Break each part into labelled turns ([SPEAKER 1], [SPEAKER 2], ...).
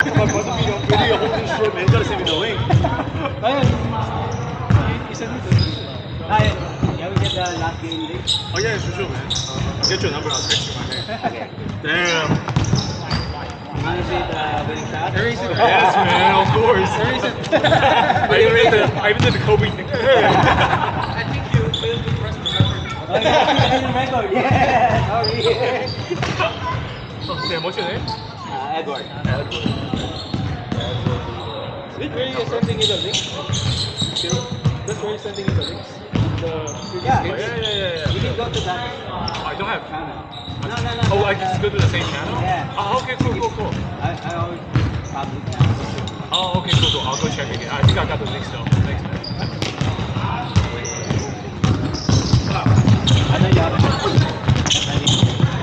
[SPEAKER 1] My brother video holding short, man. You gotta send me the link.
[SPEAKER 2] Ayun. You send me the link. Ay, yeah, we get the last game link.
[SPEAKER 1] Oh yeah, for sure, man. I'll get your number. I'll text you my name.
[SPEAKER 2] Okay.
[SPEAKER 1] Damn.
[SPEAKER 2] You wanna see the winning shot?
[SPEAKER 1] Erase it. Yes, man. Of course.
[SPEAKER 2] Erase it.
[SPEAKER 1] I even did the Kobe thing.
[SPEAKER 3] I think you failed to press the record.
[SPEAKER 2] Oh, yeah, record. Yeah, sorry.
[SPEAKER 1] Oh, damn. What's your name?
[SPEAKER 2] Edward.
[SPEAKER 3] Did where you sending you the link? That's where you're sending you the links? The
[SPEAKER 2] Yeah.
[SPEAKER 1] Oh, yeah.
[SPEAKER 2] You can go to that
[SPEAKER 1] I don't have.
[SPEAKER 2] channel. No.
[SPEAKER 1] Oh, I just go to the same channel?
[SPEAKER 2] Yeah.
[SPEAKER 1] Oh, okay, cool.
[SPEAKER 2] I always public channel.
[SPEAKER 1] Oh, okay, cool. I'll go check again. I think I got the links though. Thanks, man.
[SPEAKER 2] Ano yung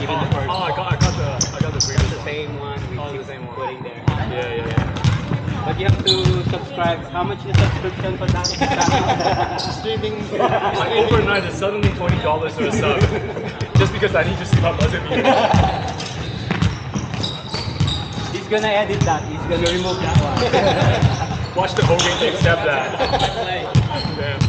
[SPEAKER 2] even the first.
[SPEAKER 1] Oh, I got the previous
[SPEAKER 2] The
[SPEAKER 1] one.
[SPEAKER 2] same one we
[SPEAKER 1] Oh, the
[SPEAKER 2] keep
[SPEAKER 1] same one.
[SPEAKER 2] putting there.
[SPEAKER 1] Yeah.
[SPEAKER 2] But you have to subscribe. How much is subscription for that channel?
[SPEAKER 3] streaming.
[SPEAKER 1] Like overnight, it's suddenly $20 for a sub, just because I need to see how doesn't mean.
[SPEAKER 2] He's gonna edit that. He's gonna remove that one.
[SPEAKER 1] Watch the whole game to accept that. Damn.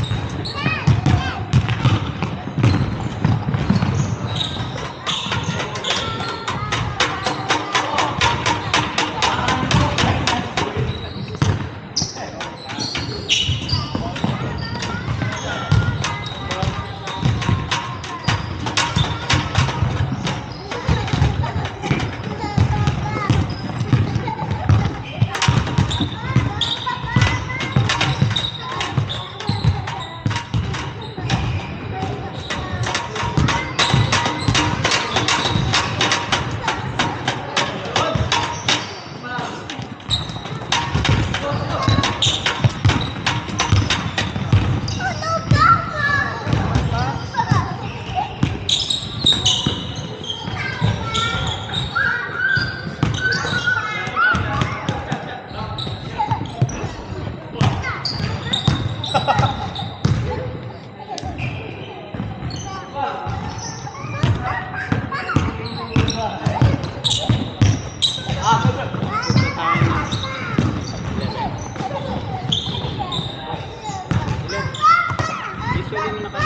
[SPEAKER 2] Usually mo naka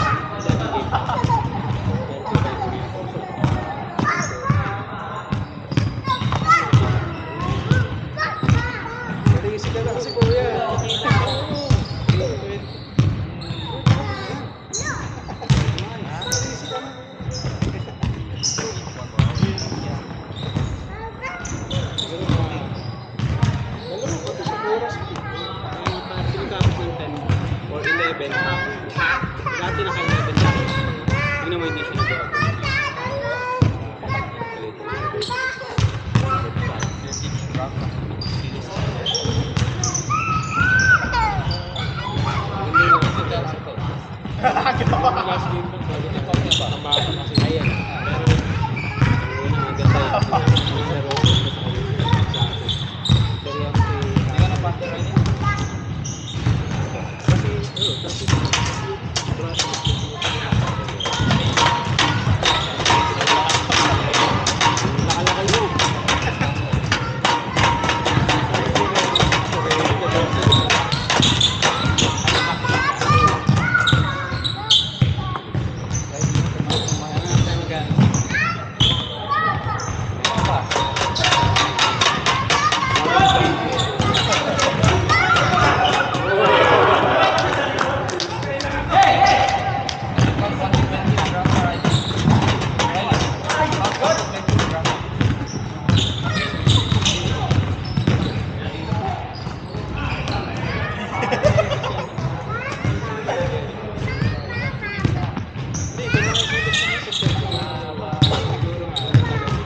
[SPEAKER 3] Easy ka lang si Kuya. Nalaro pa to sa oras.
[SPEAKER 2] Pagkatapos ng 10 or 11, dati naka-11 na. Tingnan mo, hindi siya nag-open.
[SPEAKER 3] Last game lang, sabi niya pa niya ba? Tamahan kasi.
[SPEAKER 2] Ayan. Pero una maganda yun. Laro ko sa akin. Seryoso
[SPEAKER 3] Hindi ka na partner niya?
[SPEAKER 2] Nakalakal mo.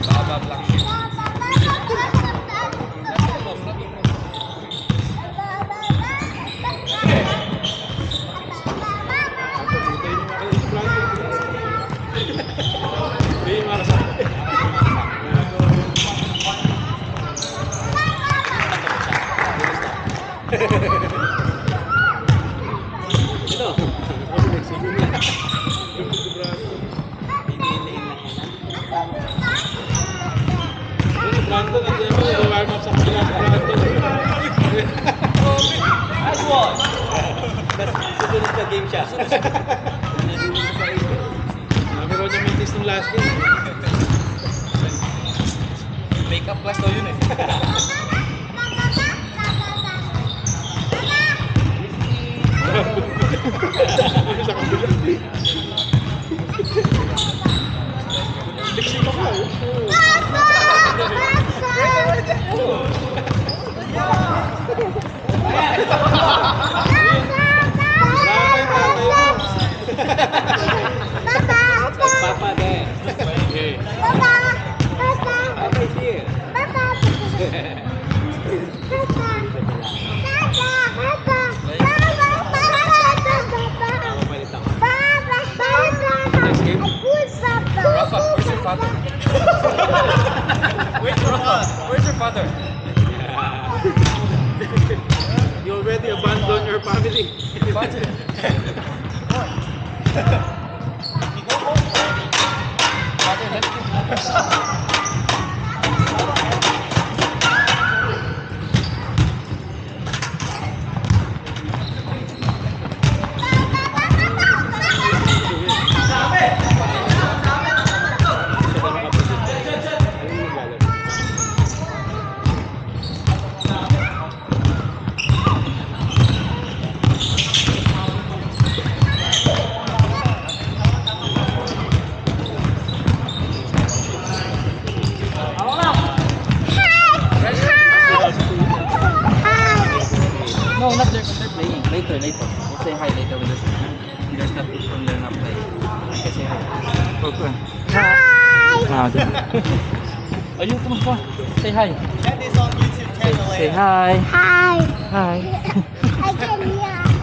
[SPEAKER 3] Baba black sheep.
[SPEAKER 2] Ito.
[SPEAKER 3] Brandon, nandiyan mo, warm up sa kanila si Brandon.
[SPEAKER 2] Susunod na game siya.
[SPEAKER 3] Nakaroon niya mintis nung last game.
[SPEAKER 1] Makeup class daw yun eh.
[SPEAKER 3] Sa kabila. Diksi pa ka eh.
[SPEAKER 2] Papa there.
[SPEAKER 3] Okay.
[SPEAKER 2] Papa is here. Papalit ako.
[SPEAKER 1] Rafa, where's your father? Wait, Rafa, where's your father?
[SPEAKER 3] You already abandoned your family.
[SPEAKER 1] Father. Father, let's go.
[SPEAKER 4] No, not they're playing. Later. We'll say hi later when there's not when they're not playing. I can say hi. Okay. Hi. Ayun, come on. Say hi. Say hi. Hi.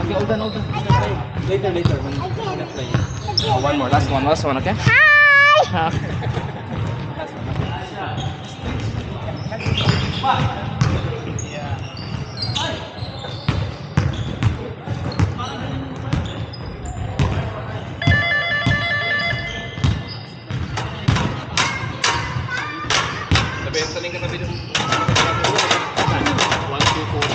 [SPEAKER 4] Okay, hold on. Later when they're not playing. Oh, one more. Last one, okay? Hi. Last one, okay?
[SPEAKER 1] Nabenta rin ka na bilhin.
[SPEAKER 3] 1240.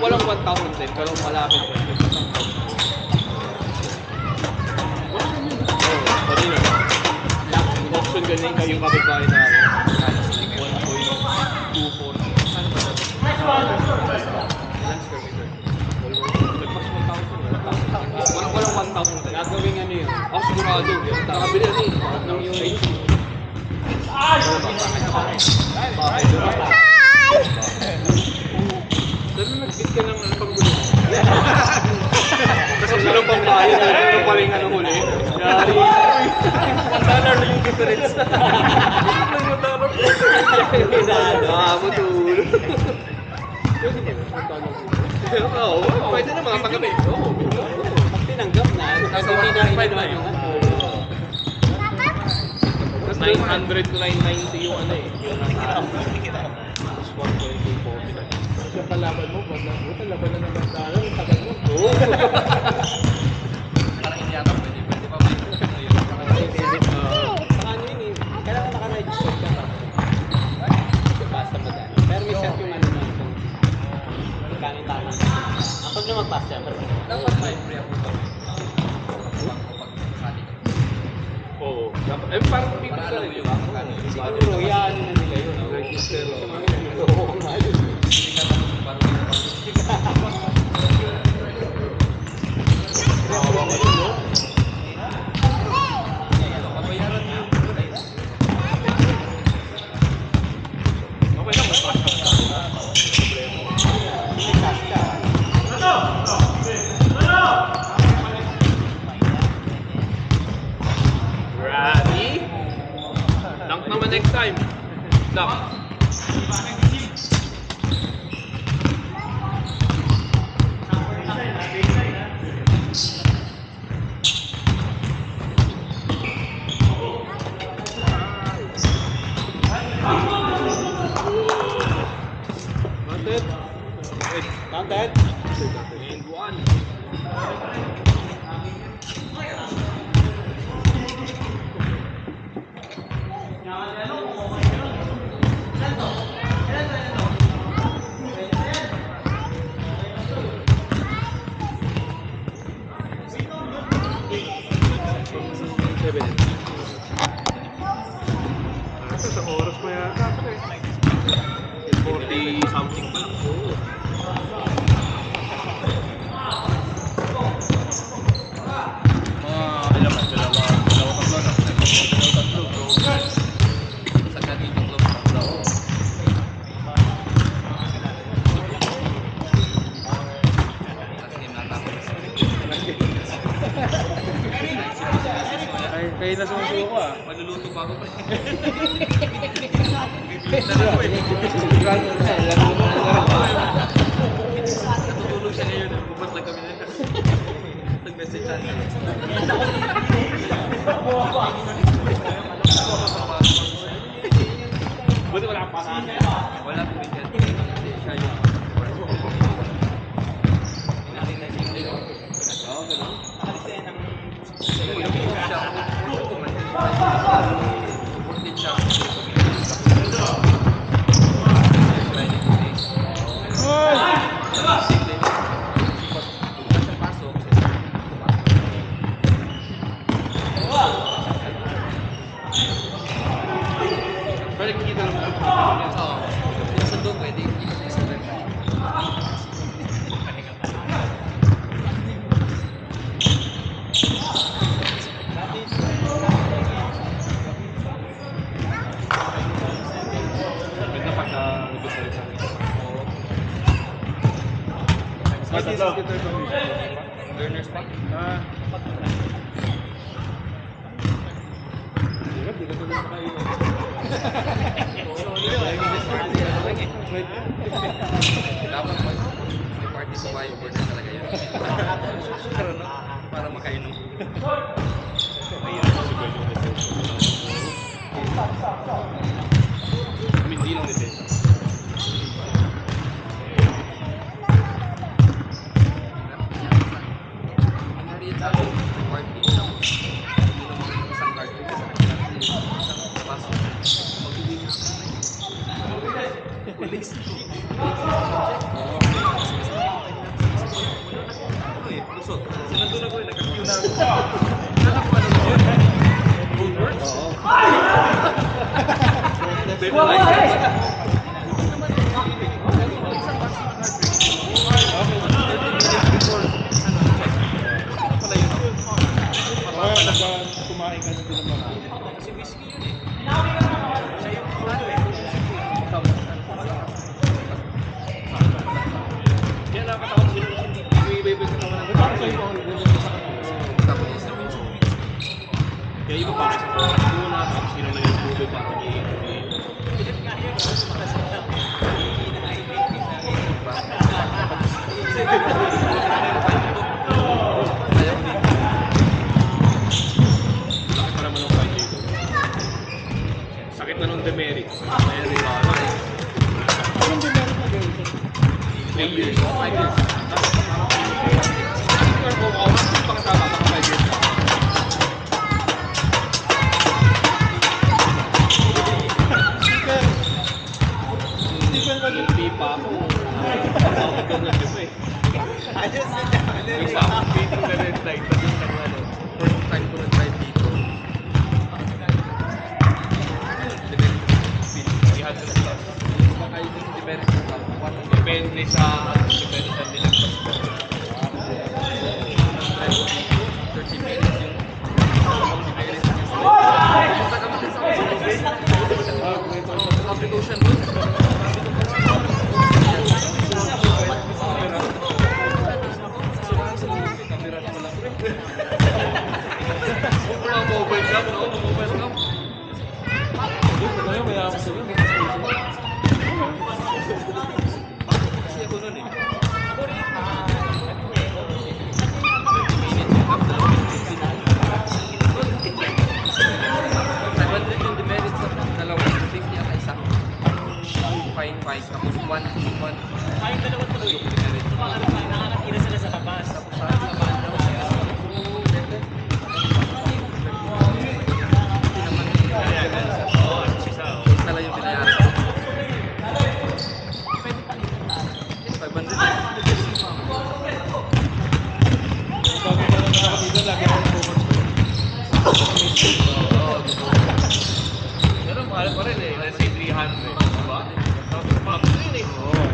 [SPEAKER 3] Walang 1,000 din, pero malapit pa. Kanina. Option ganyan kayo kapitbahay na 1.240. Saan ba ito? Ilan square meter? Lagpas 1,000. Walang 1,000 din.
[SPEAKER 2] Gagawin ano yun?
[SPEAKER 3] Oh, sigurado. Nakabili ano eh. Ng yung Dali nag-bid ka ng ano pang gulo. Kasi walang pang bayan. Ano pa rin ano huli. Yari. $1 na yung difference. Matulo. Oo, pwede na mga pagkabi. Oo.
[SPEAKER 2] Pag tinanggap na,
[SPEAKER 3] Nasa
[SPEAKER 2] hindi na
[SPEAKER 3] 1.5 na
[SPEAKER 2] inaano
[SPEAKER 3] yun.
[SPEAKER 2] ano.
[SPEAKER 3] Tapos 900 to 990 yung ano eh. Yung tapos 1.240 na. Yung kalaban mo, wala mo. Laban na naman tayo. Yung tagal mo. Oo.
[SPEAKER 4] Parang hindi ata pwede pa ba?
[SPEAKER 2] Saka ano yun eh, kailangan naka-register ka pa. Kasi basta madali. Pero may set yung ano na kung magkano yung tama. Pag na mag-pass siya, pero
[SPEAKER 4] Dapat may free ako ito.
[SPEAKER 3] Oo. Eh, parang people
[SPEAKER 4] Para
[SPEAKER 3] ka
[SPEAKER 4] alam
[SPEAKER 3] rin,
[SPEAKER 4] mo
[SPEAKER 3] di
[SPEAKER 4] yung
[SPEAKER 3] ba?
[SPEAKER 4] magkano.
[SPEAKER 2] siguro, yan na nila yun.
[SPEAKER 3] Register.
[SPEAKER 2] Sa mga niloko nga yun.
[SPEAKER 4] Hindi ka parang
[SPEAKER 3] Kawawa ka rin, no?
[SPEAKER 4] mabayaran mo yung
[SPEAKER 3] Okay lang, mas
[SPEAKER 2] May cash ka.
[SPEAKER 3] Ready? Dunk naman next time. Dunk. Wanted. Wait.
[SPEAKER 2] Counted?
[SPEAKER 3] And one. Sa oras pa yata. 40 something pa lang. Oo. Mga ilan man, dalawa tatlo na. Tatlo.
[SPEAKER 4] Sa kanino club tatlo. Last game nata ako.
[SPEAKER 3] Ay, kayo na sumusuko ko ah.
[SPEAKER 4] Maluluto pa ako. Natutulog siya ngayon. Gubat lang kami na. Nag-message siya.
[SPEAKER 3] Buti wala kang pasahan.
[SPEAKER 4] Wala po weekend. Kasi siya yung
[SPEAKER 3] Oo, ganun. Pero kikita naman ako.
[SPEAKER 4] Sundo pwede.
[SPEAKER 3] Ganda pagka nag-gusto sa akin. Mas
[SPEAKER 1] Tatlo.
[SPEAKER 4] Learner's pack.
[SPEAKER 3] Ah. Di ka tuloy sa kayo.
[SPEAKER 4] Dapat pag may party sa Wayo, order talaga yun. Pero no, para makainom.
[SPEAKER 3] Hindi lang depensa.
[SPEAKER 4] Nangyari yun sa akin, party, tapos hindi naman ako isang card ko sa kanila kasi isang paso. Mag-uwi na ako. Police. Ano eh, lusot. Kasi nandun ako eh, nagka-queue na ako. Kala ko ano yun? Old words?
[SPEAKER 3] Oo. Kumain ka na din naman.
[SPEAKER 4] Kasi whiskey yun eh. Siya yung ano eh.
[SPEAKER 3] Kaya nakakatawa sila kasi hindi iba-iba ka naman. Bakit sa'yo ako nagdadala sa kanila?
[SPEAKER 4] Tapos isa rin sa whiskey.
[SPEAKER 3] Kaya iba pa kasi sa muna, tapos sila na yung tubig para
[SPEAKER 4] Ayaw din.
[SPEAKER 3] Laki pa naman ng fight dito. Sakit na nung demerit. Kaya di ba? Anong demerit na gawin? 3 years. 5 years. Or kung ako, pang tama, baka 5 years. Sticker na yung pipa ako. Ako doon yung eh. Yung sa akin, dating na red light. Tapos yung ano.
[SPEAKER 4] First time ko nag-drive dito.
[SPEAKER 3] Ihad sa sila.
[SPEAKER 4] Baka yung demerit ko pa.
[SPEAKER 3] Depende sa nilagpas ko.
[SPEAKER 4] 30 minutes yung demerit. Pumunta kami din sa African Ocean doon. Camera na lang. Wala mobile cam, no? Mobile cam.
[SPEAKER 3] Ngayon, may ako sa'yo.
[SPEAKER 4] Kasi ako nun eh. Yung demerit sa dalawa, 50 at isa. Fine. Tapos 1.
[SPEAKER 2] Kayong dalawa tuloy.
[SPEAKER 4] Yung demerit.
[SPEAKER 2] Nakakatira sila sa labas.
[SPEAKER 4] Tapos sa laban daw siya. Hindi naman tala yung binayaran ko. 500.
[SPEAKER 3] Bago pa naman ako dito, lagi ako nag-focus.
[SPEAKER 4] Oo, pero mahal pa
[SPEAKER 3] pa rin eh. Let's say 300. Diba? Tapos max yun eh.